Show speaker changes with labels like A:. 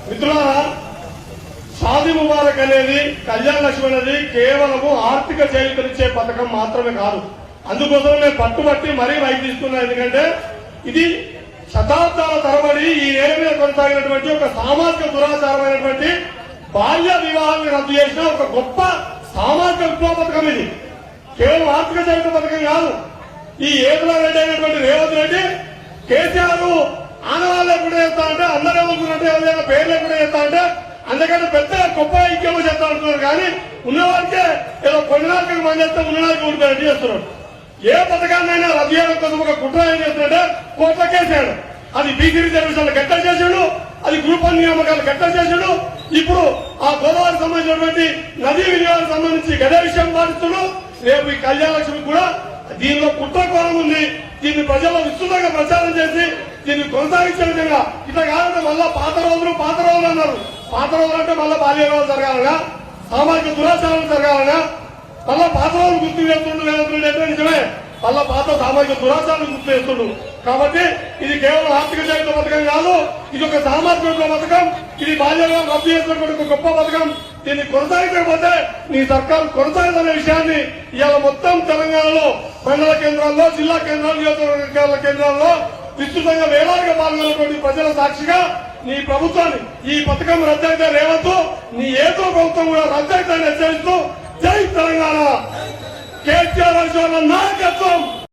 A: మిత్రులారా, షాదీ ముబారక్ అనేది, కళ్యాణ లక్ష్మి అనేది కేవలము ఆర్థిక చేయూతనిచ్చే పథకం మాత్రమే కాదు. అందుకోసం నేను పట్టుబట్టి మరీ రైతు తీసుకున్నా. ఎందుకంటే ఇది శతాబ్దాల తరబడి ఈ నేల మీద కొనసాగినటువంటి ఒక సామాజిక దురాచారమైనటువంటి బాల్య వివాహాన్ని రద్దు చేసిన ఒక గొప్ప సామాజిక విప్లవ పథకం. ఇది కేవలం ఆర్థిక చేయూత పథకం కాదు. ఈ ఏతుల రెడ్డి అయినటువంటి రేవంత్ రెడ్డి, కేసీఆర్ ఆనవాళ్ళు ఎప్పుడు చేస్తా అంటే, అందరూ ఏమనుకున్నట్టు ఏదైనా పేర్లు ఎప్పుడు చేస్తా అంటే అందుకంటే పెద్ద గొప్ప ఇంకేమో చేస్తా అంటున్నారు. కానీ ఉన్నవాడికే ఏదో కొన్ని నాలుగు మంది చేస్తే ఉన్నవాడికి ఊడిపోయినట్టు చేస్తున్నారు. ఏ పథకాన్నైనా రద్దు చేయడం కోసం ఒక కుట్ర ఏం చేస్తుంటే కోట్లకేసాడు. అది బీసీ రిజర్వేషన్లు గట్ట చేసాడు, అది గ్రూప్ 1 నియామకాలు గట్ట చేసాడు. ఇప్పుడు ఆ గోదావరికి సంబంధించినటువంటి నదీ వినియోగానికి సంబంధించి గదే విషయం పాటిస్తున్నాడు. రేపు ఈ కళ్యాణ లక్ష్మి కూడా దీనిలో కుట్ర కోణం ఉంది. దీన్ని ప్రజల్లో విస్తృతంగా ప్రచారం చేసి దీన్ని కొనసాగించే విధంగా, ఇట్లా కాదంటే మళ్ళా పాత రోజులు అన్నారు. పాత రోజులు అంటే మళ్ళా బాల్యవివాహాలు జరగాలనా, సామాజిక దురాచారాలు జరగాలనా, మళ్ళా పాత రోజులు గుర్తు చేస్తుండ్రు. లేదంటే నిజమే, మళ్ళా పాత సామాజిక దురాచారాలు గుర్తు చేస్తుండ్రు. కాబట్టి ఇది కేవలం ఆర్థిక చేయూత పథకం కాదు, ఇది ఒక సామాజిక పథకం. ఇది బాల్యవివాహం రద్దు చేసినటువంటి ఒక గొప్ప పథకం. దీన్ని కొనసాగించకపోతే నీ సర్కారు కొనసాగదనే విషయాన్ని ఇవాళ మొత్తం తెలంగాణలో మండల కేంద్రాల్లో, జిల్లా కేంద్రాలు, నియోజకవర్గాల కేంద్రాల్లో విస్తృతంగా వేలాదిగా పాల్గొన్నటువంటి ప్రజల సాక్షిగా నీ ప్రభుత్వాన్ని, ఈ పథకం రద్దయితే రేవంత్, నీ ఏదో ప్రభుత్వం కూడా రద్దయితే హెచ్చరిస్తూ జై తెలంగాణ, కేసీఆర్ నాయకత్వం.